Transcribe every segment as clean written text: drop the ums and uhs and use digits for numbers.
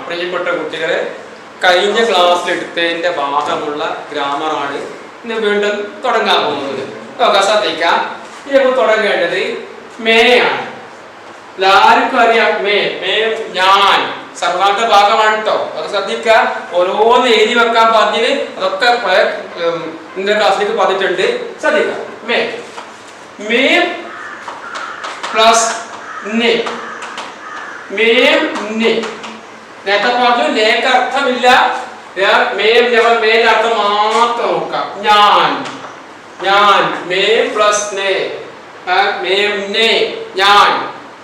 പ്രിയപ്പെട്ട കുട്ടികളെ, കഴിഞ്ഞ ക്ലാസ്സിലെടുത്തതിന്റെ ഭാഗമുള്ള ഗ്രാമറാണ് ഇന്ന് വീണ്ടും തുടങ്ങാൻ പോകുന്നത്. നോക്കാം, ശ്രദ്ധിക്കാം. ഇനി തുടങ്ങേണ്ടത് മേ ആണ്. എല്ലാവർക്കും അറിയാം മേ. മേ ഞാൻ സർവാന്റെ ഭാഗമാണ് കേട്ടോ. അതൊക്കെ ശ്രദ്ധിക്കുക. ഓരോന്ന് എഴുതി വെക്കാൻ പറഞ്ഞത് അതൊക്കെ ഇന്നത്തെ ക്ലാസ്സിലേക്ക് പറഞ്ഞിട്ടുണ്ട്. ശ്രദ്ധിക്കുക. മേ മേ പ്ലസ് നെ. മേം നെ. നേരത്തെ പറഞ്ഞു ലേക്ക് അർത്ഥമില്ല. മേം മേന്റെ അർത്ഥം മാത്രം നോക്കാം. ഞാൻ ഞാൻ മേ പ്ലസ് നെ. മേം നെ ഞാൻ.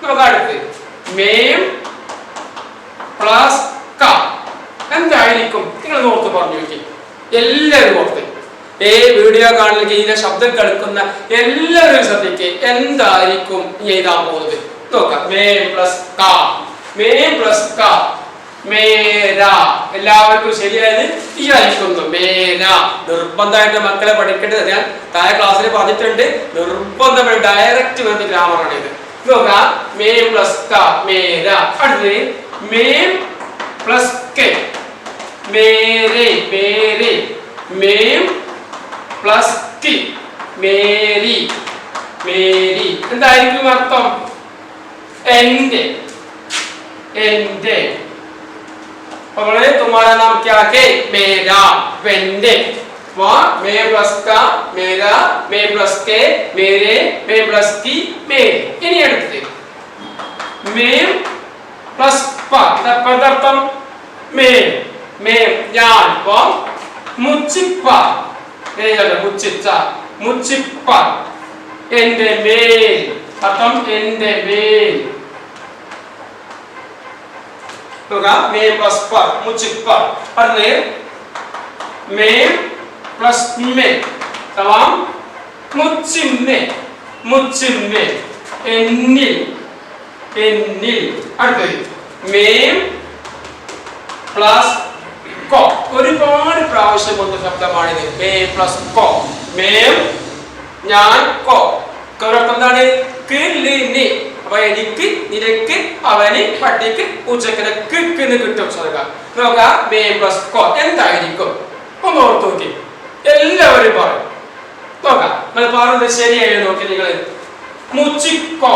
നോക്കാം അടുത്ത് മേം പ്ലസ് ക എന്തായിരിക്കും? നിങ്ങൾ ഓർത്ത് പറഞ്ഞു നോക്കി. എല്ലാവരും ഓർത്ത് വീഡിയോ കാണുന്ന ഇതിന്റെ ശബ്ദം കേൾക്കുന്ന എല്ലാവരും ശ്രദ്ധിക്കുക. എന്തായിരിക്കും എഴുതാൻ പോകുന്നത് നോക്കാം. മേം പ്ലസ് ക. മേം പ്ലസ് ക മേര. എല്ലാവർക്കും ശരിയായത് ഈ ആയിരിക്കുന്നു. മേര. നിർബന്ധമായിട്ട് മക്കളെ പഠിക്കേണ്ടത് ഞാൻ താഴെ ക്ലാസ്സിൽ പറഞ്ഞിട്ടുണ്ട്. നിർബന്ധമായി ഡയറക്റ്റ് വരുന്ന ഗ്രാമറാണ് ഇത്. നോക്കാം. മേം പ്ലസ് ക മേര. അടുത്തത് മേം പ്ലസ് കെ മേരെ. മേരെ. മേം പ്ലസ് കി മേരി. മേരി. എന്തായിരിക്കും അർത്ഥം? എന്റെ. എന്റെ. तुम्हारा नाम क्या है? मेरा. वेंडे. मे प्लस का मेरा, मे प्लस के मेरे, मे प्लस की मेरे. इनी അടുത്തത് മേം പ്ലസ് പ. പദാർത്ഥം മേം. മേം ഞാൻ. മുച്ചിപ്പ. മുച്ചിച്ച. മുച്ചിപ്പ. എന്റെ മേൽ. അർത്ഥം എന്റെ മേൽ. മേം പ്ലസ് പ മുച്ചിപ്പ. അടുത്തത് മേം പ്ലസ് മേ. തമാം. മുച്ചിമ്മേ. മുച്ചിമ്മേ. എന്നിൽ. എന്നിൽ. അടുത്തത് മേം പ്ലസ് കോ. ഒരുപാട് പ്രാവശ്യം വന്ന ശബ്ദമാണിത്. മേ പ്ലസ് കോ. മേം ഞാൻ കോ. എന്താണ്? കിളിനി. അപ്പൊ എനിക്ക്, നിനക്ക്, അവന്, പട്ടിക്ക്, പൂച്ചക്കിന് കിന്ന് കിട്ടും. നോക്കാം. മേം പ്ലസ് കോ എന്തായിരിക്കും? ഒന്ന് ഓർത്ത് നോക്കി. എല്ലാവരും പറയും. നോക്കാം. നിങ്ങൾ പറഞ്ഞത് ശരിയായി നോക്കി നിങ്ങൾ. മുച്ചിക്കോ.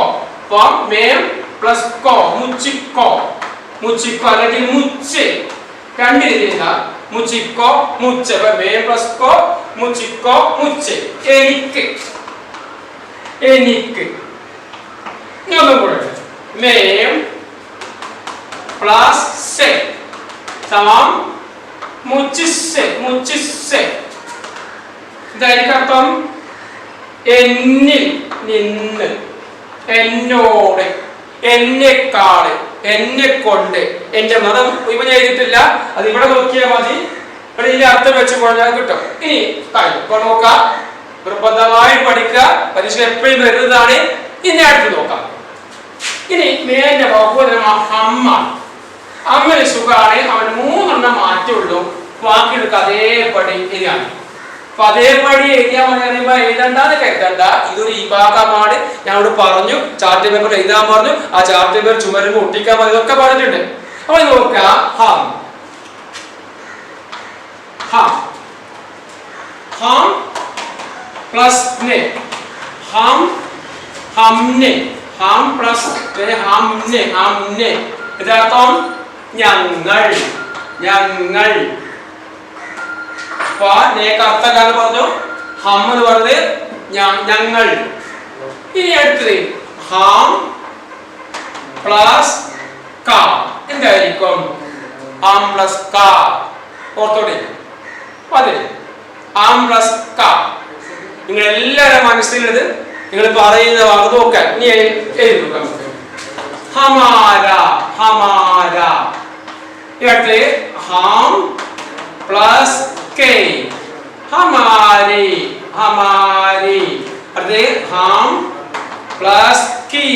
മേം പ്ലസ് കോ മുച്ചിക്കോ. മുച്ചിക്കോ അല്ലെങ്കിൽ മുച്ച്. രണ്ട് രീതിയില്ല. മുച്ചിക്കോ മുച്ച്. മേം പ്ലസ് കോ മുച്ചിക്കോ മുച്ച്. എനിക്ക്. എനിക്ക്. മേം പ്ലസ് സെ സമം മുച്ചിസെ. മുച്ചിസെ. ഇതായിരിക്കും അർത്ഥം എന്നിൽ നിന്ന്, എന്നോട്, എന്നെക്കാള്, എന്നെ കൊണ്ട്. എന്റെ മതം ഇവ ചെയ്തിട്ടില്ല. അത് ഇവിടെ നോക്കിയാൽ മതി. ഇവിടെ ഇതിന്റെ അർത്ഥം വെച്ച് പറഞ്ഞാൽ കിട്ടും. ഇനി നോക്കാം. നിർബന്ധമായി പഠിക്കുക. പരീക്ഷ എപ്പോഴും വരുന്നതാണ്. ഇനി അടുത്ത് നോക്കാം. ഇനി മേന്റെ അമ്മ. അമ്മന് സുഖമാണ്. അവന് 3 മാറ്റുള്ളൂ. ബാക്കിയെടുക്കുക അതേപടി എഴുതിയാണ്. അപ്പൊ അതേപടി എഴുതിയാൽ മതി. അറിയുമ്പോ എഴുതണ്ടെന്ന് കരുതണ്ട. ഇതൊരു ഈ ഭാഗമാണ്. ഞാനോട് പറഞ്ഞു ചാർട്ട് പേപ്പർ എഴുതാൻ പറഞ്ഞു. ആ ചാർട്ട് പേപ്പർ ചുമരുമ്പോ ഒട്ടിക്കാൻ മതി. ഇതൊക്കെ പറഞ്ഞിട്ടുണ്ട്. അപ്പൊ നോക്കുക. ഹം. ഹം. ഹം പ്ലസ് നെ. ഹം. ഹംനെ. ഹം പ്ലസ് ഹംനെ. ഹംനെ. ഇതർത്ഥം ഞങ്ങൾ. ഞങ്ങൾ. അർത്ഥം പറഞ്ഞു. ഹം എന്ന് പറഞ്ഞത് ഞങ്ങൾ. ഇനി അടുത്തത് ഹം പ്ലസ് ക എന്തായിരിക്കും? ഹം പ്ലസ് ക. ഓർത്തോടെ അതിന് ഹം പ്ലസ് ക. നിങ്ങൾ എല്ലാവരും മനസ്സിലുള്ളത് നിങ്ങൾ പറയുന്ന ഭാഗത്ത് നോക്കാൻ. ഇനി എഴുതി നോക്കാം. ഹമാര. ഹമാര. അടുത്ത് ഹം പ്ലസ് കെ ഹമാരി. ഹമാരി. അടുത്ത് ഹം പ്ലസ് കി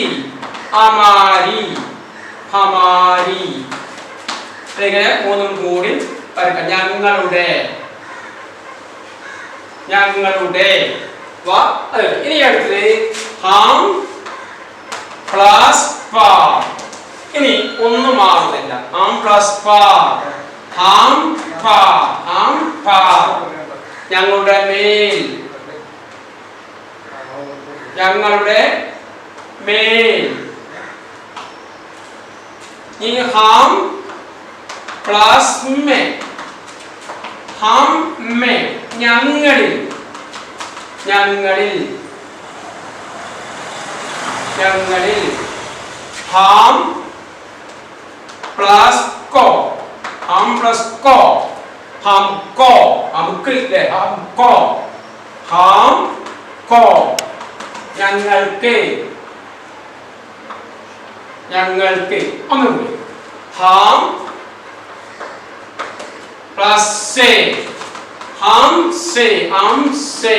ഹമാരി. ഹമാരി. ഇങ്ങനെ 3 കൂടി വരക്കാം. ഞങ്ങളുടെ. ഞങ്ങളുടെ. ഇനി അടുത്തത് ഹം പ്ലസ് പ. ഇനി ഒന്നും മാറുന്നില്ല. ആം പ്ലസ് പാ, ഹാം പാ, ഹാം പാ. ഞങ്ങളുടെ മേൽ, ഞങ്ങളുടെ മേൽ. ഇനി ഹാം പ്ലസ് മേ, ഹാം മേ. ഞങ്ങളിൽ, ഞങ്ങളിൽ, ഞങ്ങളിൽ. ഹാം പ്ലസ് കോ, ഹാം പ്ലസ് കോ, ഹാം കോ. നമുക്കില്ലേ ഹാം കോ, ഹാം കോ. ഞങ്ങൾക്ക്, ഞങ്ങൾക്ക്. ഒന്നുകൂടി. ഹാം പ്ലസ് സേ, ഹാം സേ, ഹാം സേ.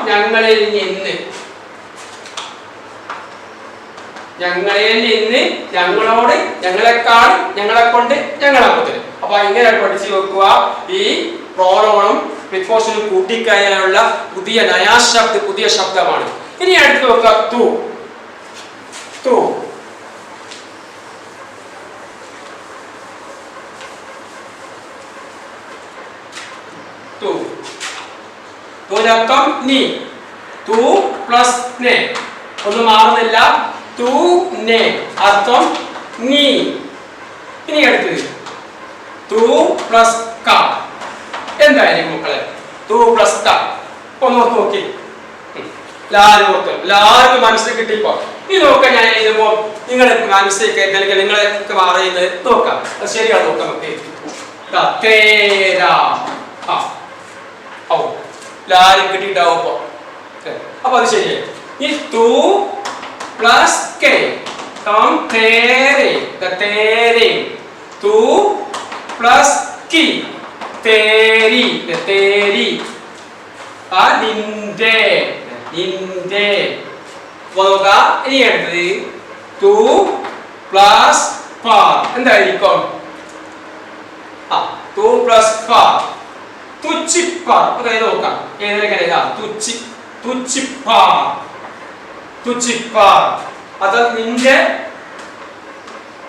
ഞങ്ങളിൽ നിന്ന്, ഞങ്ങളിൽ നിന്ന്, ഞങ്ങളോട്, ഞങ്ങളെക്കാൾ, ഞങ്ങളെ കൊണ്ട്, ഞങ്ങളെ മുതൽ. അപ്പൊ ഇങ്ങനെ പഠിച്ചു വെക്കുക. ഈ പ്രോനൗണും പ്രിപ്പോസിഷനും കൂട്ടിക്കഴിയാനുള്ള പുതിയ നയാശബ്ദ, പുതിയ ശബ്ദമാണ്. ഇനി അടുത്ത് നോക്കുക തു, തു. തു, തുനക്കം നീ. തു പ്ലസ് നെ, ഒന്നും മാറുന്നില്ല. തു നെ, അർത്ഥം നീ. ഇനി അടുത്തത് തു പ്ലസ് ക. എന്തായിരിക്കും മക്കളെ? തു പ്ലസ് ക. ഒന്ന് നോക്കി, എല്ലാവർക്കും മനസ്സിൽ കിട്ടിപ്പോ. ഈ നോക്കാം. ഞാൻ എഴുതുമ്പോ നിങ്ങൾ മനസ്സിലേക്ക് അല്ലെങ്കിൽ നിങ്ങളൊക്കെ പറയുന്നത് നോക്കാം. അത് ശരിയാണ്. നോക്കാം നമുക്ക്. എല്ലാരും കിട്ടിയിട്ടാവും ഇപ്പൊ. അപ്പൊ അത് ശരിയായി. ഈ തു പ്ലസ് കെ, തേരെ. തു പ്ലസ് കി, തേരി, തേരി. നിന്റെ, നിന്റെ. ഇനി അടുത്തത് തു പ്ലസ് പ. എന്തായിരിക്കും? തു പ്ലസ് പ, തുച്ചിപ്പാർ. നോക്കാം ഏതൊക്കെ. തുച്ചിപ്പാർ, തുച്ചിപ്പാർ. അത് നിന്റെ,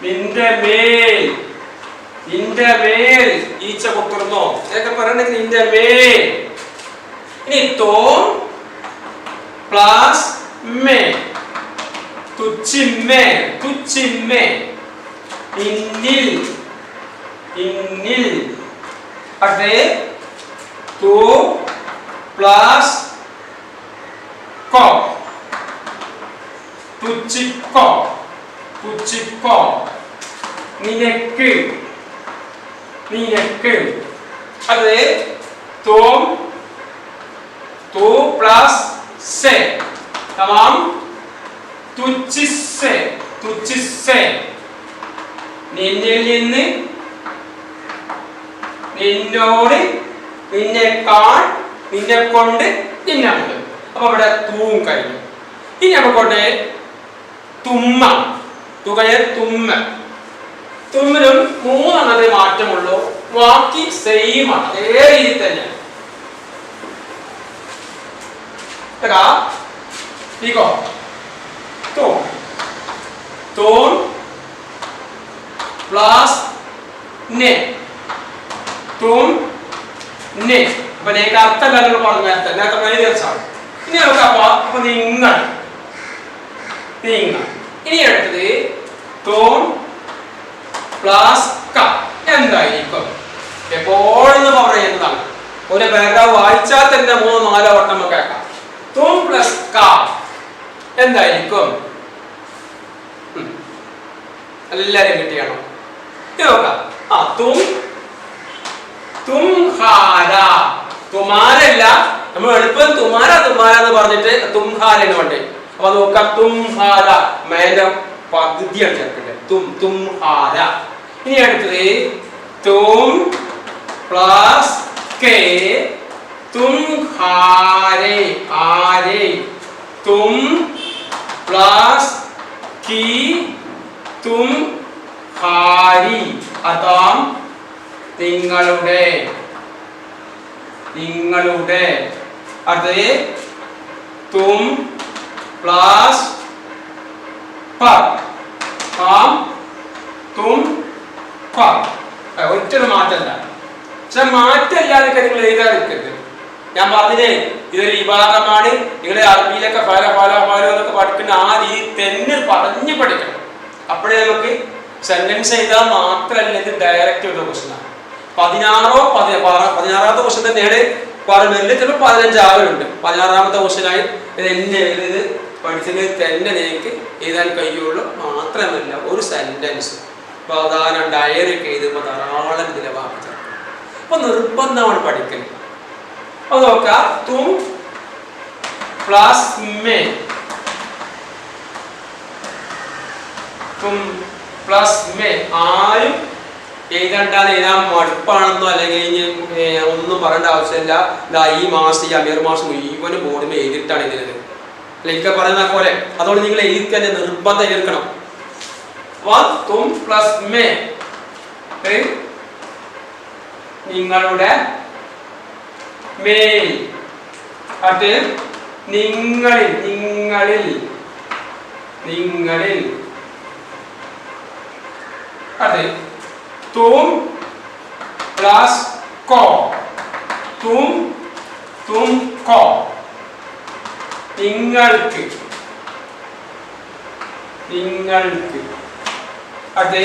നിന്റെ മേൽ, നിന്റെ മേൽ ഈച്ച കൊത്തുന്നോ ഇതൊക്കെ പറയണെങ്കിൽ നിന്റെ മേൽ. ഇനി തോം പ്ലസ് മേ, തുച്ചിമ്മേ, തുച്ചിമ്മേ. ഇന്നിൽ, ഇന്നിൽ. അടുത്തേ തു പ്ലസ് കോ, തുച്ചിക്കോ, തുച്ചിക്കോ. നിനക്ക്, നിനക്ക്. അത് തോം, തു പ്ലസ് സെ. തമാം. തുച്ചിസെ, തുച്ചിസെ. നിന്നിൽ നിന്ന്, നിന്നോട്, നിന്നെക്കാൾ, നിന്നെ കൊണ്ട്, നിന്നെ കൊണ്ട്. അപ്പൊ ഇവിടെ തൂം കഴിഞ്ഞു. ഇനി നമുക്കോട്ടെ തുമ്മ. തുകയെ തുമ്മ. തുമ്മിലും മൂന്നെണ്ണത്തെ മാറ്റമുള്ളൂ. ബാക്കി സെയിം ആണ്, അതേ രീതി തന്നെ. പ്ലസ് നെ, തും നെ. അപ്പൊ നേരത്തെ അർത്ഥം കാര്യങ്ങൾ പറഞ്ഞു നേരത്തെ തീർച്ചയാണ്. ഇനി നമുക്ക് അപ്പൊ നിങ്ങൾ, നിങ്ങൾ. ഇനി അടുത്തത് തോം പ്ലസ് ക. എന്തായിരിക്കും? എപ്പോഴും പറയുന്നതാണ്. ഒരു പാരഗ്രാഫ് വായിച്ചാൽ തന്നെ 3-4 വട്ടം നമുക്ക് കേൾക്കാം. തും പ്ലസ് ക എന്തായിരിക്കും? എല്ലാരും കിട്ടിയാണോ? നോക്കാം. തും, തുംഹാര. തുമാരല്ല, നമ്മൾ എളുപ്പം തുമാര തുമാര എന്ന് പറഞ്ഞിട്ട് തുംഹാരന് വേണ്ടി. അപ്പൊ നോക്കാം. തുംഹാര മേന്റെ പകുതിയാണ് ചേർക്കട്ടെ. തും, തുംഹാര. ഇനി അടുത്തത് തും പ്ലസ് കെ, തുംഹാരെ, ആരെ. തും പ്ലസ് കി, തുംഹാരി. അതാം നിങ്ങളുടെ, നിങ്ങളുടെ. അടുത്തത് തും പ്ലസ് പ, കാം തും ക. ഒറ്റൊരു മാറ്റമല്ല. പക്ഷെ മാറ്റമില്ലാതൊക്കെ നിങ്ങൾ എഴുതാതിരിക്കരുത്. ഞാൻ പറഞ്ഞില്ലേ ഇതൊരു വിഭാഗമാണ്. നിങ്ങൾ അറബിയിലൊക്കെ ഫല ഫല ഫല എന്നൊക്കെ പഠിക്കുന്ന ആ രീതി തന്നെ പറഞ്ഞു പഠിക്കണം. അപ്പോഴേ നമുക്ക് സെന്റൻസ് എഴുതാൻ മാത്രമല്ല ഇത് ഡയറക്റ്റ് ഉള്ള ക്വസ്റ്റനാണ്. 16ാമത്തെ ക്വസ്റ്റൻ തന്നെയാണ് പറഞ്ഞതിൽ. ചിലപ്പോൾ 15 ആവലുണ്ട്. 16ാമത്തെ ക്വസ്റ്റനായി ഇത് എന്നെ എഴുതി പഠിച്ചത് തന്നെ നിങ്ങൾക്ക് എഴുതാൻ കഴിയുള്ളൂ. മാത്രമല്ല ഒരു സെന്റൻസ് പ്രധാന ഡയറി ഒക്കെ എഴുതുമ്പോൾ ധാരാളം ഇതിലെ വാക്ക് ചേർക്കും. അപ്പൊ നിർബന്ധമാണ് പഠിക്കുന്നത്. അപ്പൊ നോക്കാം. തും പ്ലസ് മേ, തും പ്ലസ് മേ. ആരും എഴുതണ്ടാന്ന് എഴുതാൻ മടുപ്പാണെന്നോ അല്ലെങ്കിൽ ഒന്നും പറയേണ്ട ആവശ്യമില്ല. ഇതാ ഈ മാസം ഈ അമീർ മാസം മുഴുവനും ബോർഡിൽ എഴുതിയിട്ടാണ് എഴുതുന്നത്. എനിക്ക് പറയുന്ന പോലെ അതുകൊണ്ട് നിങ്ങൾ എഴുതി തന്നെ നിർബന്ധം എഴുതണം. തും പ്ലസ് മേ നിങ്ങളുടെ മേൽ, അത് നിങ്ങളിൽ നിങ്ങളിൽ നിങ്ങളിൽ അത് തും പ്ലസ് കോ, തും തും കോ നിങ്ങൾക്ക് നിങ്ങൾക്ക് അത്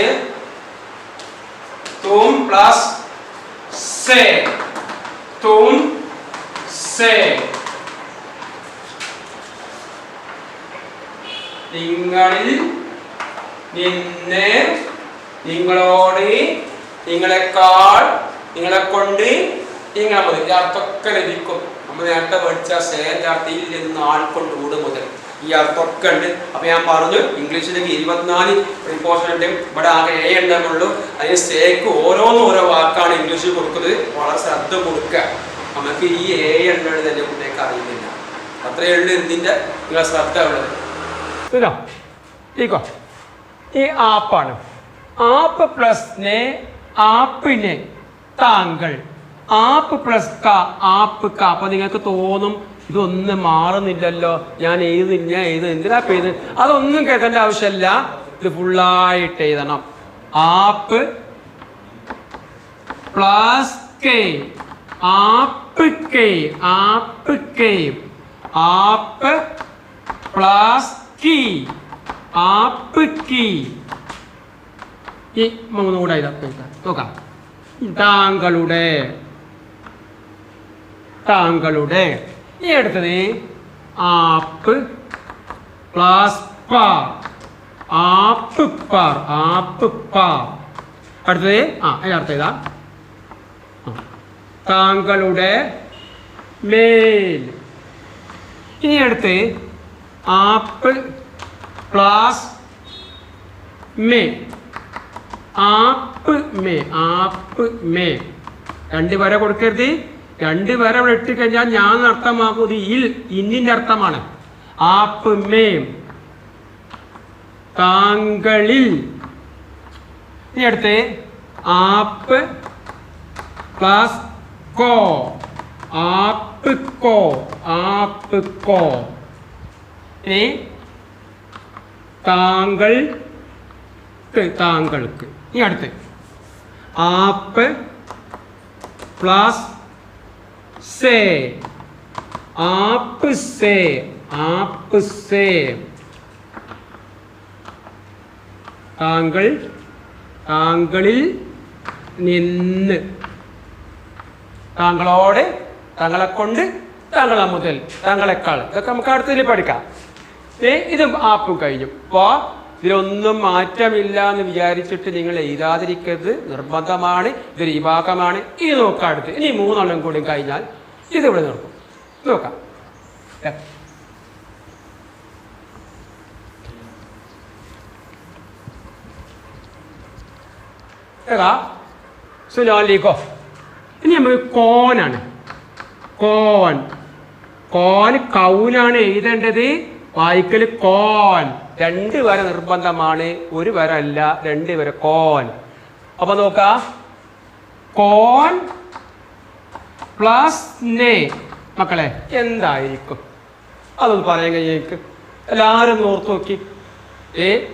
തും പ്ലസ് സേ, തും സേ നിങ്ങളിൽ നിന്ന്, നിങ്ങളോട്, നിങ്ങളെക്കാൾ, നിങ്ങളെ കൊണ്ട്, നിങ്ങളെ മുതൽ. ഈ അർത്ഥമൊക്കെ ലഭിക്കും. നമ്മൾ നേരത്തെ പഠിച്ച സേന്റെ അർത്ഥയിൽ നിന്ന് ആൾക്കൊണ്ട് ഊട് മുതൽ ഈ അർത്ഥമൊക്കെ ഉണ്ട്. അപ്പൊ ഞാൻ പറഞ്ഞു ഇംഗ്ലീഷിലേക്ക് 24 പ്രിപ്പോഷൻ ഉണ്ട്. ഇവിടെ ആകെ A ഉണ്ടെന്നുള്ളൂ. അതിന് സേക്ക് ഓരോന്നും ഓരോ വാക്കാണ് ഇംഗ്ലീഷിൽ കൊടുക്കുന്നത്. വളരെ ശ്രദ്ധ കൊടുക്കുക. നമുക്ക് ഈ A എണ്ണത് തന്നെ കുട്ടിയൊക്കെ അറിയുന്നില്ല. അത്രയേ ഉള്ളൂ ഇതിന്റെ നിങ്ങളെ ശ്രദ്ധ ഉള്ളത്. ഈ ആപ്പാണ്. ആപ്പ് പ്ലസ് നെ, ആപ്പിനെ, താങ്കൾ. ആപ്പ് പ്ലസ് ക, ആപ്പ് ക. അപ്പൊ നിങ്ങൾക്ക് തോന്നും ഇതൊന്നും മാറുന്നില്ലല്ലോ, ഞാൻ എഴുതുന്നില്ല, എന്തിനാ എഴുതുന്നത്? അതൊന്നും കേൾക്കേണ്ട ആവശ്യമില്ല. ഇത് ഫുള്ളായിട്ട് എഴുതണം. ആപ്പ് പ്ലസ് കെ, ആപ്പ് കെ, ആപ്പ് കെ. ആപ്പ് പ്ലസ് കി, ആപ്പ് കി. ഈ മൂന്നും കൂടെ നോക്കാം. താങ്കളുടെ, താങ്കളുടെ. ഈ അടുത്തത് ആപ്പ് പ്ലസ് പാർ, ആപ്പ് പാർ, ആപ്പ് പാർ. അടുത്തത് അടുത്ത ഇതാ താങ്കളുടെ മേൽ. ഇനി അടുത്ത് ആപ്പ് പ്ലസ് മേ, ആപ്പ് മേ, ആപ്പ് മേ. 2 വര കൊടുക്കരുത്. 2 വര ഇവിടെ ഇട്ട് കഴിഞ്ഞാൽ ഞാൻ അർത്ഥമാക്കുന്നത് ഇന്നിന്റെ അർത്ഥമാണ്. App may, താങ്കളിൽ. ഇനി അടുത്ത് ആപ്പ് പ്ലസ് കോ, ആപ്പ് കോ, ആപ്പ് കോ. ഇനി താങ്കൾ, താങ്കൾക്ക്. ഇനി അടുത്ത് ആപ്പ് plus say, app say, app say. താങ്കൾ, താങ്കളിൽ നിന്ന്. താങ്കളോട്, താങ്കളെ കൊണ്ട്, താങ്കളെ മുതൽ, താങ്കളെക്കാൾ. ഇതൊക്കെ നമുക്ക് അടുത്തതിൽ പഠിക്കാം. ഇത് ആപ്പും കഴിഞ്ഞു. അപ്പോൾ ഇതിലൊന്നും മാറ്റമില്ല എന്ന് വിചാരിച്ചിട്ട് നിങ്ങൾ എഴുതാതിരിക്കരുത്. നിർബന്ധമാണ്. ഇതൊരു വിഭാഗമാണ്. ഇത് നോക്കാം അടുത്ത്. ഇനി 3 എണ്ണം കൂടി കഴിഞ്ഞാൽ ഇതിവിടെ നിർത്തും. നോക്കാം. സുലോലിക്കോ. ഇനി നമുക്ക് കോനാണ്. കോൻ, കോൻ കൗനാണ് എഴുതേണ്ടത്. വായിക്കൽ കോൻ. 2 വര നിർബന്ധമാണ്. 1 വര അല്ല, 2 വര. കോൻ. അപ്പൊ നോക്കാം. കോൻ പ്ലസ് നെ. മക്കളെ എന്തായിരിക്കും അതൊന്ന് പറയാൻ കഴിയും? എനിക്ക് എല്ലാവരും ഓർത്ത് നോക്കി.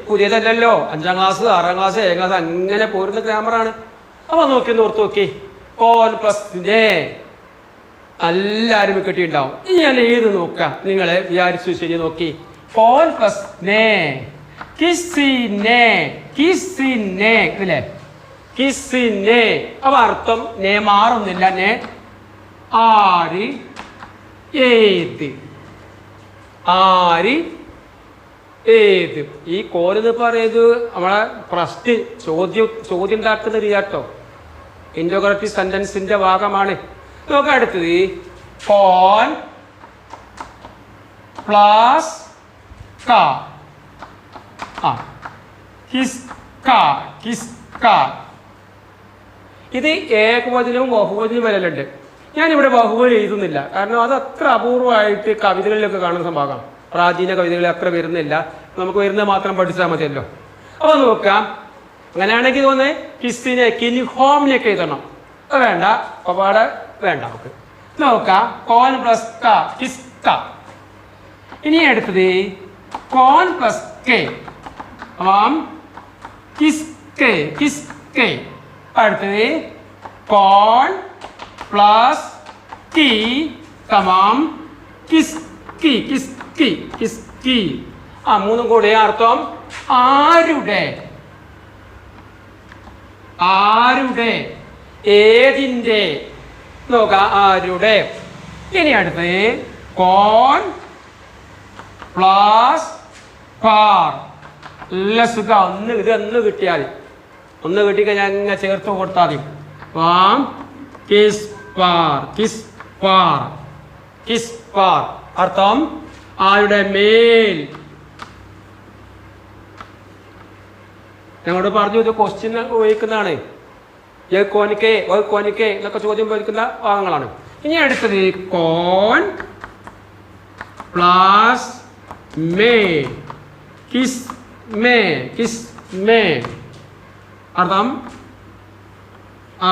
പുതിയതല്ലല്ലോ, 5ാം ക്ലാസ് 6ാം ക്ലാസ് 7ാം ക്ലാസ് അങ്ങനെ പോരുന്ന ഗ്രാമറാണ്. അപ്പൊ നോക്കി ഓർത്ത് നോക്കി, കോൻ പ്ലസ് നെ എല്ലാരും കിട്ടിയിട്ടുണ്ടാവും. ഇനി ഞാൻ ഏത് നോക്കാം, നിങ്ങളെ വിചാരിച്ചു ശരി നോക്കി. കോൻ പ്ലസ് നെ കിസിനെ കിസിനെ ഇല്ലേ, കിസിനെ. അപ്പൊ അർത്ഥം നേ മാറുന്നില്ല. നേ ആര് ഏത്, ആര് ഏത്. ഈ കോലെന്ന് പറയുന്നത് നമ്മളെ പ്രശ്ന ചോദ്യം ഉണ്ടാക്കുന്ന രീതിയാട്ടോ, ഇൻറ്റോഗ്രേറ്റീവ് സെന്റൻസിന്റെ ഭാഗമാണ്. നോക്കാം അടുത്തത് കോൻ പ്ലസ് ക കിസ്ക കിസ്ക. ഇത് ഏകവചനവും ബഹുവചനവും വരലുണ്ട്. ഞാനിവിടെ ബഹുവചനം എഴുതുന്നില്ല, കാരണം അത് അത്ര അപൂർവമായിട്ട് കവിതകളിലൊക്കെ കാണുന്ന സംഭവമാണ്. പ്രാചീന കവിതകളിൽ അത്ര വരുന്നില്ല, നമുക്ക് വരുന്നത് മാത്രം പഠിച്ചാൽ മതിയല്ലോ. അപ്പൊ നോക്കാം. അങ്ങനെയാണെങ്കിൽ തോന്നേ കിസ്സിനെ കിൻഹോമിനൊക്കെ എഴുതണം. വേണ്ട, പാടെ വേണ്ട. നമുക്ക് നോക്കാം. കോൻ പ്ലസ് ക കിസ്ക. ഇനി അടുത്തത് കോൻ പ്ലസ് കെ കിസ്കെ കിസ്കെ. അടുത്തത് കോൺ പ്ലസ് കി സമം കിസ്കി കിസ്കി കിസ്കി. മൂന്നും കൂടെ അർത്ഥം ആരുടെ, ആരുടെ ഏതിൻ്റെ. നോക്കാം, ആരുടെ. ഇനി അടുത്ത് കോൺ പ്ലസ് പാർ. നല്ല സുഖ. ഇത് ഒന്ന് കിട്ടിയാൽ, ഒന്ന് കിട്ടിക്കഴിഞ്ഞാൽ അങ്ങനെ ചേർത്ത് കൊടുത്താൽ മതി. വാം കിസ് പാർ കിസ് പാർ കിസ് പാർ. അർത്ഥം ആരുടെ മേൽ. ഞങ്ങളോട് പറഞ്ഞു ഇത് ക്വസ്റ്റ്യൻ ഉപയോഗിക്കുന്നതാണ്. കോനിക്കെ കോനിക്കെ എന്നൊക്കെ ചോദ്യം ഉപയോഗിക്കുന്ന ഭാഗങ്ങളാണ്. ഇനി അടുത്തത് കോൺ plus may kiss may kiss may. അർത്ഥം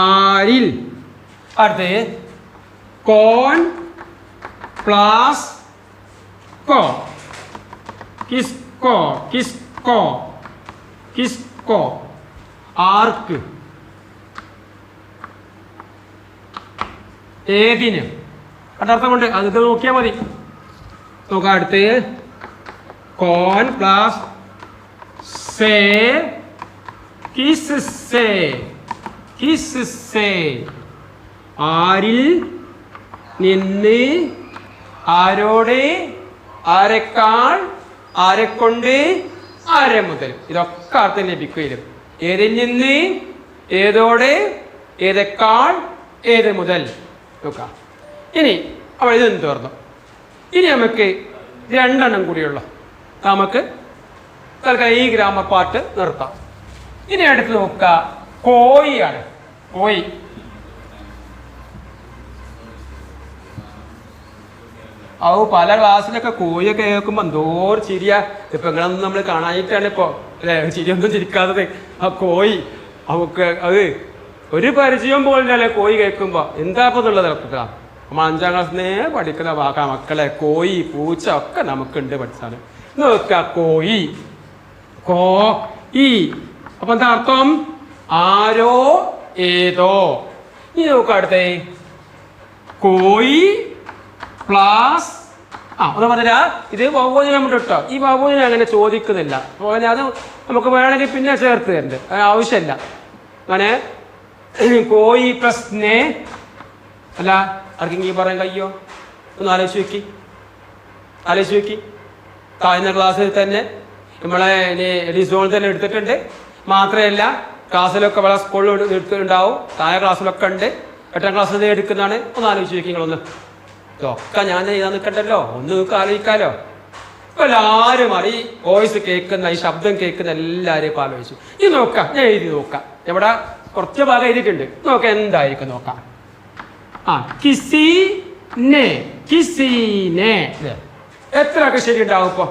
ആരിൽ. അടുത്ത് കോൺ പ്ലസ് കോ കിസ്കോ കിസ്കോ കിസ്കോ. ആർക്ക്, ഏതിന്. അതർത്ഥമുണ്ട്, അത് നോക്കിയാൽ മതി. നോക്കാം. അടുത്ത് കോൺ പ്ലസ് സേ കിസ് സേ കിസ് സേ. ആരിൽ നിന്ന്, ആരോട്, ആരെക്കാൾ, ആരെക്കൊണ്ട്, ആരെ മുതൽ. ഇതൊക്കെ അർത്ഥം ലഭിക്കുകയും. ഏതിൽ നിന്ന്, ഏതോടെ, ഏതെക്കാൾ, ഏത് മുതൽ. നോക്കാം. ഇനി അവൾ ഇതൊന്ന് തീർന്നു. ഇനി നമുക്ക് 2 എണ്ണം കൂടിയുള്ള നമുക്ക് തൽക്കാലം ഈ ഗ്രാമർ പാട്ട് നിർത്താം. ഇനി അടുത്ത് നോക്കുക, കോഴിയാണ്. കോഴി. പല ക്ലാസ്സിലൊക്കെ കോഴിയൊക്കെ കേൾക്കുമ്പോൾ എന്തോ ചിരിയ. ഇപ്പൊ ഇങ്ങളൊന്നും നമ്മൾ കാണാനായിട്ടാണ് ഇപ്പൊ അല്ലെ ചിരിയൊന്നും ചിരിക്കാത്തത്. ആ കോഴി അവക്ക് അത് ഒരു പരിചയം പോലല്ലേ കോഴി കേൾക്കുമ്പോ. എന്താ എന്നുള്ളത് നമ്മൾ 5ാം ക്ലാസ്സിനെ പഠിക്കുന്ന വാക്കാ മക്കളെ. കോഴി പൂച്ച ഒക്കെ നമുക്കുണ്ട് പഠിച്ചാല്. നോക്ക, കോഴി കോ ഈ. അപ്പൊ എന്താ അർത്ഥം? ആരോ ഏതോ. ഇനി നോക്ക അടുത്തേ കോഴി പ്ലസ് ഒന്ന് പറഞ്ഞാ ഇത് ബഹുവചനം കേട്ടോ. ഈ ബഹുവചനം അങ്ങനെ ചോദിക്കുന്നില്ല. അത് നമുക്ക് വേണമെങ്കിൽ പിന്നെ ചേർത്ത് തരുന്നുണ്ട്, ആവശ്യമില്ല. അങ്ങനെ കോഴി പ്ലസ് നെ അല്ല ആർക്കെങ്കിലും പറയാൻ കഴിയോ? ഒന്ന് ആലോചിച്ച് വെക്കി, ആലോചിച്ച് വെക്കി. താഴ്ന്ന ക്ലാസ്സിൽ തന്നെ നമ്മളെ ഡിസോൺ തന്നെ എടുത്തിട്ടുണ്ട്. മാത്രമല്ല ക്ലാസ്സിലൊക്കെ വളരെ സ്കൂളിൽ എടുത്തിട്ടുണ്ടാവും. താഴെ ക്ലാസ്സിലൊക്കെ ഉണ്ട്. 8ാം ക്ലാസ്സിൽ എടുക്കുന്നതാണ്. ഒന്ന് ആലോചിച്ച് വെക്കി നിങ്ങളൊന്ന്. ഇതൊക്കെ ഞാൻ ചെയ്താൽ നിൽക്കണ്ടല്ലോ, ഒന്ന് നിങ്ങൾക്ക് ആലോചിക്കാലോ. ഇപ്പൊ എല്ലാവരും ഈ വോയിസ് കേൾക്കുന്ന, ഈ ശബ്ദം കേൾക്കുന്ന എല്ലാവരും ഇപ്പൊ ആലോചിച്ചു. ഇത് നോക്കാം, ഞാൻ എഴുതി നോക്കാം. ഇവിടെ കുറച്ച് ഭാഗം എഴുതിയിട്ടുണ്ട്. നോക്കാം എന്തായിരിക്കും നോക്കാം. കിസിനെ കിസിനെ. എത്രയൊക്കെ ശരി ഉണ്ടാവും ഇപ്പൊ?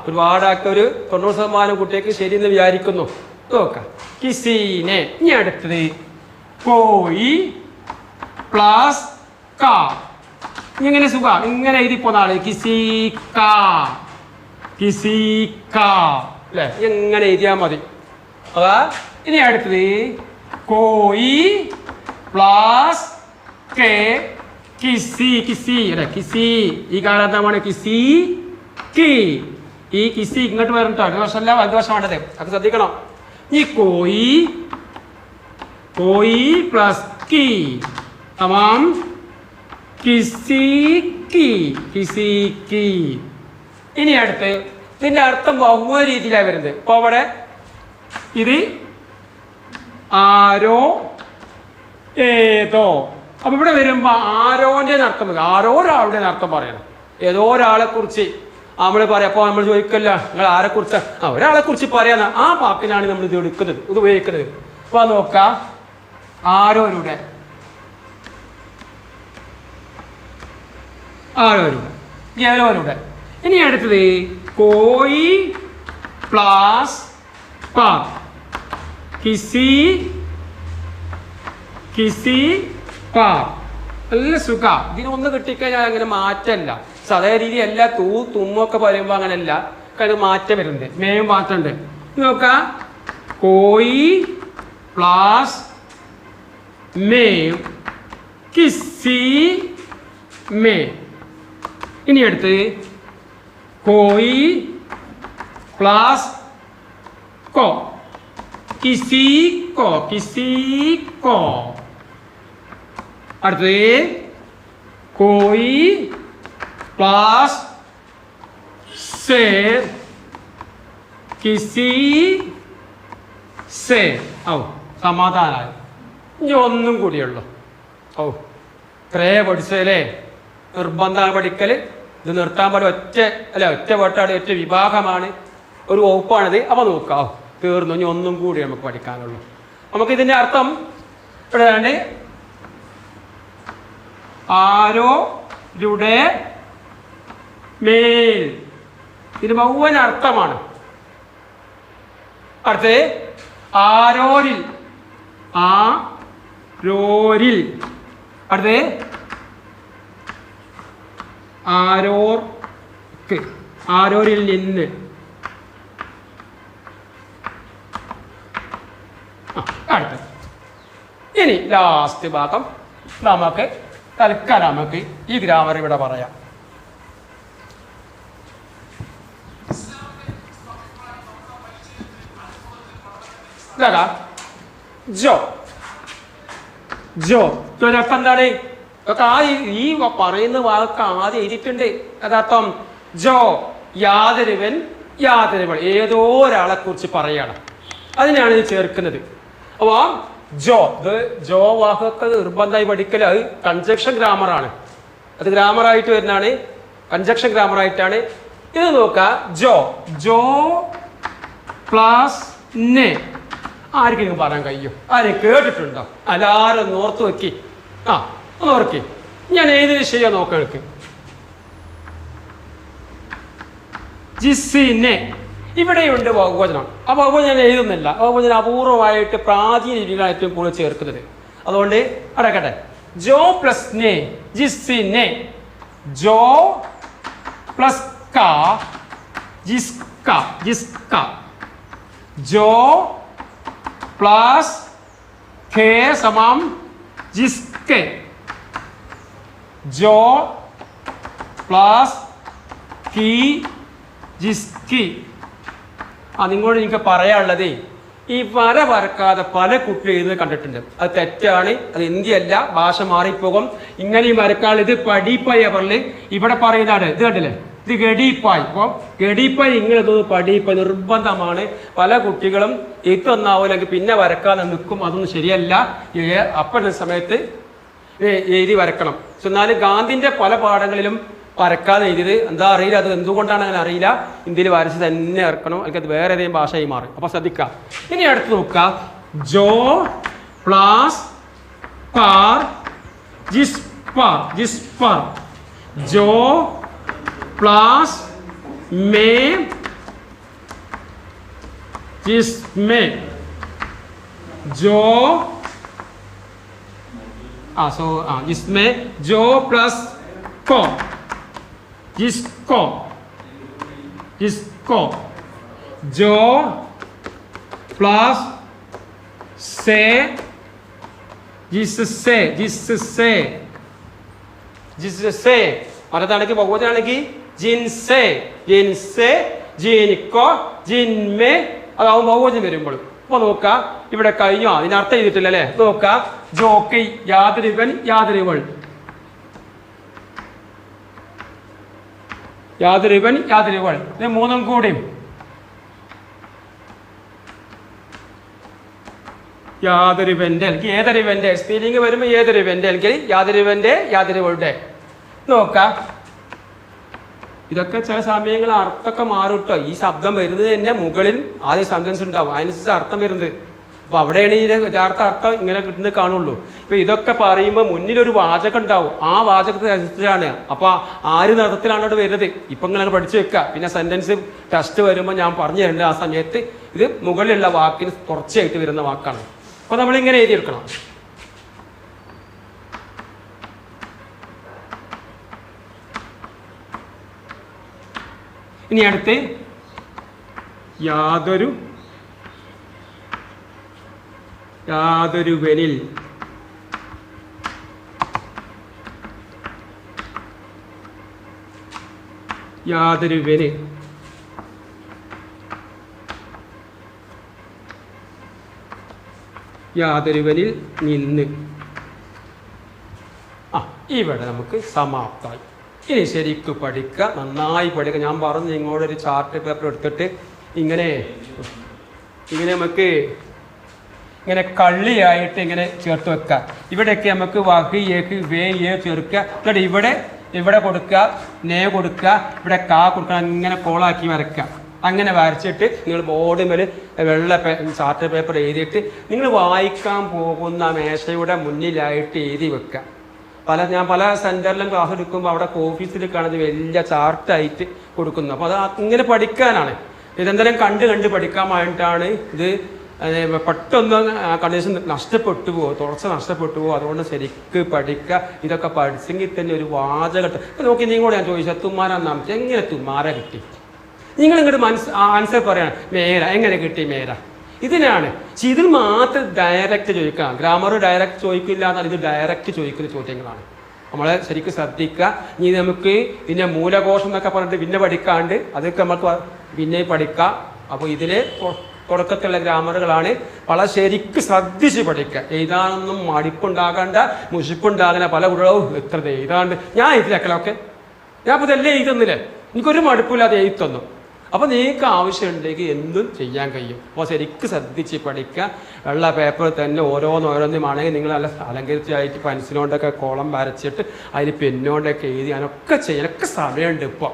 ഒരുപാടൊക്കെ ഒരു 90% കുട്ടികൾക്ക് ശരിയെന്ന് വിചാരിക്കുന്നു. നോക്കാം. കിസിനെ. ഇനി അടുത്തത് കോഴി പ്ലസ് ക. ഇങ്ങനെ സുഖ ഇങ്ങനെ എഴുതി പോന്നാള്. കിസിക്ക കിസി കാ അല്ലേ എങ്ങനെ എഴുതിയാൽ മതി. അതാ ഇനി അടുത്തത് കോയി പ്ലസ് കെ കിസി കിസി അല്ലെ കിസി ഈ കാലത്താണ് കിസി കി ഈ കിസി ഇങ്ങോട്ട് വരട്ടോ ഒരു വർഷമല്ല വലതുവശം വേണ്ടത് അത് ശ്രദ്ധിക്കണം. ഈ കോയി കോയി പ്ലസ് കി തമാം കിസി കി കിസി കി. ഇനി അടുത്ത് ഇതിന്റെ അർത്ഥം ബഹുമ രീതിയിലാണ് വരുന്നത്. ഇപ്പൊ അവിടെ ഇത് ആരോ ഏതോ അപ്പൊ ഇവിടെ വരുമ്പോ ആരോന്റെ അർത്ഥം ആരോ ഒരാളുടെ അർത്ഥം പറയണം. ഏതോ ഒരാളെ കുറിച്ച് നമ്മൾ പറയാം. അപ്പൊ നമ്മൾ ചോദിക്കല്ല നിങ്ങൾ ആരെ കുറിച്ച് ഒരാളെ കുറിച്ച് പറയാന്ന ആ വാക്കിനാണ് നമ്മൾ ഇത് എടുക്കുന്നത് ഇത് ഉപയോഗിക്കുന്നത്. അപ്പൊ നോക്കാം ആരോരുടെ ആരോരുടെ ഏതോരുടെ. ഇനി അടുത്തത് കോയി പ്ലസ് പ കിസി കിസി പ നല്ല സുഖ. ഇതിനൊന്ന് കിട്ടിക്കഴിഞ്ഞാൽ അങ്ങനെ മാറ്റമല്ല. അതേ രീതി അല്ല തുമ്മൊക്കെ പറയുമ്പോൾ അങ്ങനെയല്ല അത് മാറ്റം വരുന്നുണ്ട്. മേയും മാറ്റമുണ്ട്. നോക്കാം കോയി പ്ലസ് മേ കിസി മേ. ഇനി അടുത്ത് കോയി പ്ലസ് കോ കിസി കോ കിസി കോ. അടുത്തത് കോയി പ്ലസ് സേ കിസി സേ. ഔ സമാധാനമായി. ഇനി ഒന്നും കൂടിയുള്ളൂ. ഔ ഇത്രേ പഠിച്ചല്ലേ നിർബന്ധമാണ് പഠിക്കല്. ഇത് നിർത്താൻ പാടില്ല. ഒറ്റ വട്ടാണ് ഒറ്റ വിഭാഗമാണ് ഒരു വകുപ്പാണിത്. അപ്പൊ നോക്കാം തീർന്നു. ഇനി ഒന്നും കൂടി നമുക്ക് പഠിക്കാനുള്ളൂ. നമുക്ക് ഇതിന്റെ അർത്ഥം ഇവിടെയാണ് ആരോരുടെ മേൽ. ഇത് മുഴുവൻ അർത്ഥമാണ്. അടുത്ത് ആരോരിൽ ആരോരിൽ. അടുത്ത് ആരോർക്ക് ആരോരിൽ നിന്ന്. അടുത്ത് ഇനി ലാസ്റ്റ് ഭാഗം നമുക്ക് തൽക്കാലം നമുക്ക് ഈ ഗ്രാമർ ഇവിടെ പറയാം. ജോ ജോ അർത്ഥം എന്താണ്? ഈ പറയുന്ന വാക്ക് ആദ്യം എഴുതിയിട്ടുണ്ട്. യഥാർത്ഥം ജോ യാതൊരുവൻ യാതൊരുവൾ ഏതോ ഒരാളെ കുറിച്ച് പറയണം. അതിനാണ് ഇത് ചേർക്കുന്നത്. അപ്പൊ ജോ ഇത് ജോ വാക്കൊക്കെ നിർബന്ധമായി പഠിക്കല്. അത് കൺജക്ഷൻ ഗ്രാമറാണ്. അത് ഗ്രാമറായിട്ട് വരുന്നതാണ്. കൺജക്ഷൻ ഗ്രാമറായിട്ടാണ്. ഇത് നോക്കുക ജോ ജോ പ്ലസ് നെ. ആർക്കെങ്കിലും പറയാൻ കഴിയും? ആരെയും കേട്ടിട്ടുണ്ടോ? എല്ലാവരും ഓർത്ത് വെക്കി. ഒന്ന് ഓർക്കി. ഞാൻ ഏതിന് ശരിയാ നോക്കി. ജിസിനെ ഇവിടെയുണ്ട് ബഹുവചനം. ആ ബഹുവചനം ഞാൻ എഴുതുന്നില്ല. ബഹുവചനം അപൂർവമായിട്ട് പ്രാചീന രീതിയിലാണ് ഏറ്റവും കൂടുതൽ ചേർക്കുന്നത്. അതുകൊണ്ട് അടക്കട്ടെ. ജോ പ്ലസ് നെ ജിസിനെ. ജോ പ്ലസ് ക ജിസ്ക ജിസ്ക. ജോ പ്ലസ് കെ സമം ജിസ്കെ. ജോ പ്ലസ് കി ജിസ്കി. നിങ്ങളോട് എനിക്ക് പറയാനുള്ളത് ഈ വര വരക്കാതെ പല കുട്ടികളും എഴുതുന്നത് കണ്ടിട്ടുണ്ട്. അത് തെറ്റാണ്. അത് ഇന്ത്യയല്ല. ഭാഷ മാറിപ്പോകും. ഇങ്ങനെയും വരക്കാൾ ഇത് പടിപ്പായ പറഞ്ഞ് ഇവിടെ പറയുന്നതാണ്. ഇത് കണ്ടില്ലേ? ഇത് ഗഡീപ്പായി. അപ്പോൾ ഗഡീപ്പായി ഇങ്ങനെ പടിപ്പായി നിർബന്ധമാണ്. പല കുട്ടികളും എഴുത്തൊന്നാവില്ലെങ്കിൽ പിന്നെ വരക്കാൻ നിൽക്കും. അതൊന്നും ശരിയല്ല. അപ്പോഴത്തെ സമയത്ത് എഴുതി വരക്കണം. എന്നാലും ഗാന്ധിന്റെ പല പാഠങ്ങളിലും വരക്കാതെ എഴുതിയത് എന്താ അറിയില്ല. അത് എന്തുകൊണ്ടാണ് അങ്ങനെ അറിയില്ല. ഇന്ത്യയിൽ വരച്ച് തന്നെ ഇറക്കണം. അല്ലെങ്കിൽ അത് വേറെ ഏതെങ്കിലും ഭാഷയായി മാറും. അപ്പൊ ശ്രദ്ധിക്കാം. ഇനി അടുത്ത് നോക്കുക. ജോ പ്ലസ് പാർ ജിസ്പർ ജിസ്പർ. ജോ പ്ലസ് മേ ജിസ്മേ. ജോ जिसमें जो प्लस को जिसको. इसको जो प्लस से जिससे जिससे जिससे മലയാളത്തിലേക്ക് ബഹുവചനാണെങ്കിൽ ജിൻസെ ജിൻസെ ജിൻകോ ജിൻമേ അതാവും ബഹുവചനം വരുമ്പോൾ. അപ്പൊ നോക്ക ഇവിടെ കഴിഞ്ഞോ അതിനർത്ഥം ചെയ്തിട്ടില്ല അല്ലെ. നോക്ക ജോക്കി യാതൊരുവൻ യാതൊരുവൾ യാതൊരുവൻ യാതൊരുവൾ ഇത് മൂന്നും കൂടി യാതൊരുവന്റെ അല്ലെങ്കിൽ ഏതൊരുവന്റെ സ്പെല്ലിംഗ് വരുമ്പോൾ ഏതൊരുവന്റെ അല്ലെങ്കിൽ യാതൊരുവന്റെ യാതൊരുവളുടെ. നോക്കാം ഇതൊക്കെ ചില സമയങ്ങൾ അർത്ഥമൊക്കെ മാറും കേട്ടോ. ഈ ശബ്ദം വരുന്നത് തന്നെ മുകളിൽ ആദ്യം സെന്റൻസ് ഉണ്ടാവും, അതിനനുസരിച്ച് അർത്ഥം വരുന്നത്. അപ്പൊ അവിടെയാണ് ഈ യഥാർത്ഥ അർത്ഥം ഇങ്ങനെ കിട്ടുന്നത് കാണുള്ളൂ. ഇപ്പൊ ഇതൊക്കെ പറയുമ്പോൾ മുന്നിലൊരു വാചകം ഉണ്ടാവും, ആ വാചകത്തെ അനുസരിച്ചാണ്. അപ്പൊ ആര് അർത്ഥത്തിലാണ് അവിടെ വരുന്നത് ഇപ്പൊ ഇങ്ങനെ പഠിച്ചു വെക്കുക. പിന്നെ സെന്റൻസ് ടെസ്റ്റ് വരുമ്പോൾ ഞാൻ പറഞ്ഞു തരേണ്ട ആ സമയത്ത് ഇത് മുകളിലുള്ള വാക്കിന് തുടർച്ചയായിട്ട് വരുന്ന വാക്കാണ്. അപ്പൊ നമ്മളിങ്ങനെ എഴുതിയെടുക്കണം. ഇനി അടുത്ത് യാതൊരുവനിൽ യാതൊരുവന് യാതൊരുവനിൽ നിന്ന്. ഇവിടെ നമുക്ക് സമാപ്തമായി. ഇനി ശരിക്കും പഠിക്കുക, നന്നായി പഠിക്കുക. ഞാൻ പറഞ്ഞു നിങ്ങളോടൊരു ചാർട്ട് പേപ്പർ എടുത്തിട്ട് ഇങ്ങനെ നമുക്ക് ഇങ്ങനെ കള്ളിയായിട്ട് ഇങ്ങനെ ചേർത്ത് വെക്കുക. ഇവിടെയൊക്കെ നമുക്ക് വഹിയേക്ക് വേ ചേർക്കുക. എന്നിട്ട് ഇവിടെ കൊടുക്കുക, നേ കൊടുക്കുക, ഇവിടെ കാ കൊടുക്കുക, ഇങ്ങനെ കോളാക്കി വരയ്ക്കുക. അങ്ങനെ വരച്ചിട്ട് നിങ്ങൾ ബോർഡ് മേൽ വെള്ള ചാർട്ട് പേപ്പർ എഴുതിയിട്ട് നിങ്ങൾ വായിക്കാൻ പോകുന്ന മേശയുടെ മുന്നിലായിട്ട് എഴുതി വെക്കുക. ഞാൻ പല സെന്ററിലും ക്ലാസ് എടുക്കുമ്പോൾ അവിടെ ഓഫീസിൽ കാണുന്നത് വലിയ ചാർട്ടായിട്ട് കൊടുക്കുന്നു. അപ്പോൾ അത് ഇങ്ങനെ പഠിക്കാനാണ്. ഇതെന്തെങ്കിലും കണ്ട് പഠിക്കാൻ വേണ്ടിയിട്ടാണ്. ഇത് പെട്ടെന്ന് കണ്ടീഷൻ നഷ്ടപ്പെട്ടു പോകും, തുടർച്ച നഷ്ടപ്പെട്ടു പോകും. അതുകൊണ്ട് ശരിക്ക് പഠിക്കുക. ഇതൊക്കെ പഠിച്ചെങ്കിൽ തന്നെ ഒരു വാചകം. ഇപ്പം നോക്കി നിങ്ങളോട് ഞാൻ ചോദിച്ചാൽ തുമ്മാരാന്നാമത്തെ എങ്ങനെ തുമ്മാര കിട്ടി? നിങ്ങൾ ഇങ്ങോട്ട് ആൻസർ പറയണം. മേര എങ്ങനെ കിട്ടി മേര? ഇതിനാണ്. പക്ഷെ ഇതിൽ മാത്രം ഡയറക്റ്റ് ചോദിക്കാം. ഗ്രാമർ ഡയറക്റ്റ് ചോദിക്കില്ല എന്നാൽ ഇത് ഡയറക്റ്റ് ചോദിക്കുന്ന ചോദ്യങ്ങളാണ്. നമ്മളെ ശരിക്കും ശ്രദ്ധിക്കുക. ഇനി നമുക്ക് പിന്നെ മൂലകോശം എന്നൊക്കെ പറഞ്ഞിട്ട് പിന്നെ പഠിക്കാണ്ട് അതൊക്കെ നമുക്ക് പിന്നെ പഠിക്കാം. അപ്പോൾ ഇതിൽ തുടക്കത്തിലുള്ള ഗ്രാമറുകളാണ്. വളരെ ശരിക്കും ശ്രദ്ധിച്ച് പഠിക്കുക. എഴുതാനൊന്നും മടിപ്പുണ്ടാകണ്ട, മുഷിപ്പുണ്ടാകണ്ട. പല കുട്ടികളും എത്ര എഴുതാണ്ട് ഞാൻ എഴുതിയാക്കലൊക്കെ ഞാൻ അപ്പോൾ ഇതെല്ലാം എഴുതുന്നില്ലേ, എനിക്കൊരു മടുപ്പില്ലാതെ എഴുത്തൊന്നു. അപ്പോൾ നിങ്ങൾക്ക് ആവശ്യമുണ്ടെങ്കിൽ എന്തും ചെയ്യാൻ കഴിയും. അപ്പോൾ ശരിക്കും ശ്രദ്ധിച്ച് പഠിക്കുക. വെള്ള പേപ്പർ തന്നെ ഓരോന്നും ആണെങ്കിൽ നിങ്ങൾ നല്ല അലങ്കരിച്ചായിട്ട് പെൻസിലുകൊണ്ടൊക്കെ കോളം വരച്ചിട്ട് അതിൽ പെന്നുകൊണ്ടൊക്കെ എഴുതിയാനൊക്കെ ചെയ്യാനൊക്കെ സമയമുണ്ട്. ഇപ്പോൾ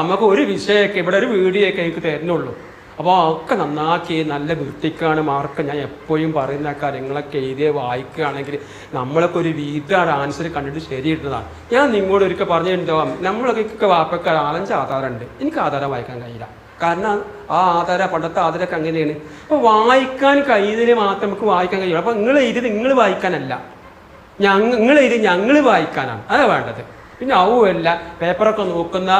നമുക്ക് ഒരു വിഷയമൊക്കെ ഇവിടെ ഒരു വീഡിയോ ഒക്കെ എനിക്ക് തരുന്നുള്ളൂ. അപ്പോൾ ഒക്കെ നന്നാക്കി നല്ല വൃത്തിക്കാണ് മാർക്ക്. ഞാൻ എപ്പോഴും പറയുന്ന കാര്യങ്ങളൊക്കെ എഴുതിയ വായിക്കുകയാണെങ്കിൽ നമ്മളൊക്കെ ഒരു വീട്ടാണ് ആൻസർ കണ്ടിട്ട് ശരിയിട്ടതാണ്. ഞാൻ നിങ്ങളോട് ഒരിക്കൽ പറഞ്ഞിട്ടുണ്ടാവാം, നമ്മളൊക്കെ വാപ്പയ്ക്ക് 4-5 ആധാരമുണ്ട്. എനിക്ക് ആധാരം വായിക്കാൻ കഴിയില്ല. കാരണം ആ ആധാരം പണ്ടത്തെ ആധാരമൊക്കെ അങ്ങനെയാണ്. അപ്പോൾ വായിക്കാൻ കഴിയുന്നതിന് മാത്രം നമുക്ക് വായിക്കാൻ കഴിയില്ല. അപ്പോൾ നിങ്ങൾ എഴുതിയത് നിങ്ങൾ വായിക്കാനല്ല, നിങ്ങൾ എഴുതി ഞങ്ങൾ വായിക്കാനാണ് അതാണ് വേണ്ടത്. പിന്നെ ആവുമല്ല പേപ്പറൊക്കെ നോക്കുന്ന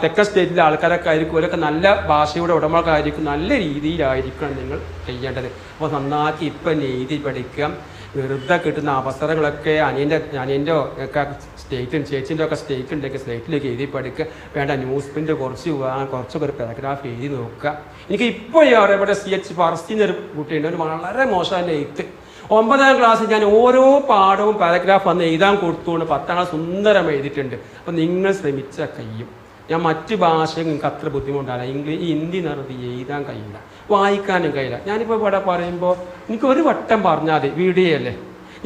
തെക്കൻ സ്റ്റേറ്റിലെ ആൾക്കാരൊക്കെ ആയിരിക്കും. അവരൊക്കെ നല്ല ഭാഷയുടെ ഉടമകളായിരിക്കും. നല്ല രീതിയിലായിരിക്കണം നിങ്ങൾ ചെയ്യേണ്ടത്. അപ്പോൾ നന്നാക്കി ഇപ്പം എഴുതി പഠിക്കാം. വെറുതെ കിട്ടുന്ന അവസരങ്ങളൊക്കെ അനിയൻ്റെ ഒക്കെ സ്റ്റേറ്റും ചേച്ചിൻ്റെ ഒക്കെ സ്റ്റേറ്റ് ഉണ്ടെങ്കിൽ സ്റ്റേറ്റിലേക്ക് എഴുതി പഠിക്കുക. വേണ്ട ന്യൂസ് പ്രിൻ്റ് കുറച്ചൊക്കെ ഒരു പാരഗ്രാഫ് എഴുതി നോക്കുക. എനിക്ക് ഇപ്പോൾ ഇവിടെ CH ഫർസ്റ്റിന്നൊരു കുട്ടിയുണ്ട്, ഒരു വളരെ മോശം എഴുത്ത്. 9ാം ക്ലാസ്സിൽ ഞാൻ ഓരോ പാഠവും പാരഗ്രാഫ് വന്ന് എഴുതാൻ കൊടുത്തുകൊണ്ട് 10ാം ക്ലാസ് സുന്ദരം എഴുതിയിട്ടുണ്ട്. അപ്പോൾ നിങ്ങൾ ശ്രമിച്ചാൽ കഴിയും. ഞാൻ മറ്റ് ഭാഷയും നിങ്ങൾക്ക് അത്ര ബുദ്ധിമുട്ടാണ്. ഹിന്ദി നടത്തി എഴുതാൻ കഴിയില്ല, വായിക്കാനും കഴിയില്ല. ഞാനിപ്പോൾ ഇവിടെ പറയുമ്പോൾ എനിക്ക് ഒരു വട്ടം പറഞ്ഞാൽ മതി, വീഡിയോ അല്ലേ.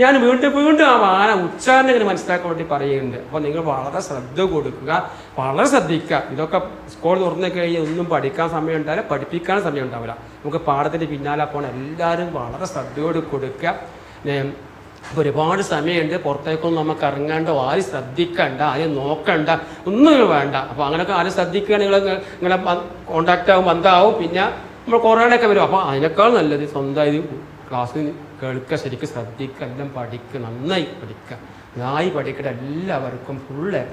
ഞാൻ വീണ്ടും ആ ഉച്ചാരണം ഇങ്ങനെ മനസ്സിലാക്കാൻ വേണ്ടി പറയുന്നുണ്ട്. അപ്പോൾ നിങ്ങൾ വളരെ ശ്രദ്ധ കൊടുക്കുക, വളരെ ശ്രദ്ധിക്കുക. ഇതൊക്കെ സ്കൂൾ തുറന്നു കഴിഞ്ഞാൽ ഒന്നും പഠിക്കാൻ സമയം ഉണ്ടാവില്ല, പഠിപ്പിക്കാൻ സമയം ഉണ്ടാവില്ല. നമുക്ക് പാഠത്തിൻ്റെ പിന്നാലെ പോകണം. എല്ലാവരും വളരെ ശ്രദ്ധയോട് കൊടുക്കുക. ഒരുപാട് സമയമുണ്ട്, പുറത്തേക്കൊന്നും നമുക്ക് ഇറങ്ങാണ്ടോ, ആരും ശ്രദ്ധിക്കണ്ട, ആരും നോക്കണ്ട, ഒന്നും വേണ്ട. അപ്പോൾ അങ്ങനെയൊക്കെ ആരും ശ്രദ്ധിക്കുക, നിങ്ങളെ കോണ്ടാക്റ്റ് ആവും, ബന്ധമാവും. പിന്നെ നമ്മൾ കൊറോണയൊക്കെ വരും. അപ്പോൾ അതിനേക്കാൾ നല്ലത് സ്വന്തമായി ക്ലാസ്സിൽ കേൾക്കുക, ശരിക്കും ശ്രദ്ധിക്കുക, എല്ലാം പഠിക്കുക, നന്നായി പഠിക്കുക. നന്നായി പഠിക്കട്ടെ. എല്ലാവർക്കും ഫുൾ A+.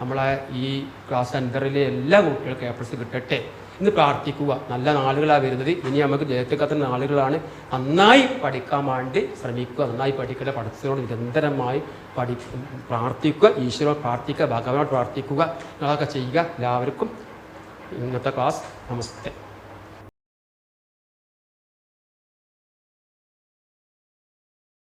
നമ്മളെ ഈ ക്ലാസ് സെൻറ്ററിലെ എല്ലാ കുട്ടികൾക്കും A+ കിട്ടട്ടെ എന്ന് പ്രാർത്ഥിക്കുക. നല്ല നാളുകളാണ് വരുന്നത്. ഇനി നമുക്ക് ജയത്തിക്കത്തുന്ന നാളുകളാണ്. നന്നായി പഠിക്കാൻ വേണ്ടി ശ്രമിക്കുക. നന്നായി പഠിക്കേണ്ട പഠിത്തത്തോട് നിരന്തരമായി പ്രാർത്ഥിക്കുക. ഈശ്വരനോട് പ്രാർത്ഥിക്കുക, ഭഗവാനോട് പ്രാർത്ഥിക്കുക. അതൊക്കെ ചെയ്യുക. എല്ലാവർക്കും ഇന്നത്തെ ക്ലാസ് നമസ്തേ.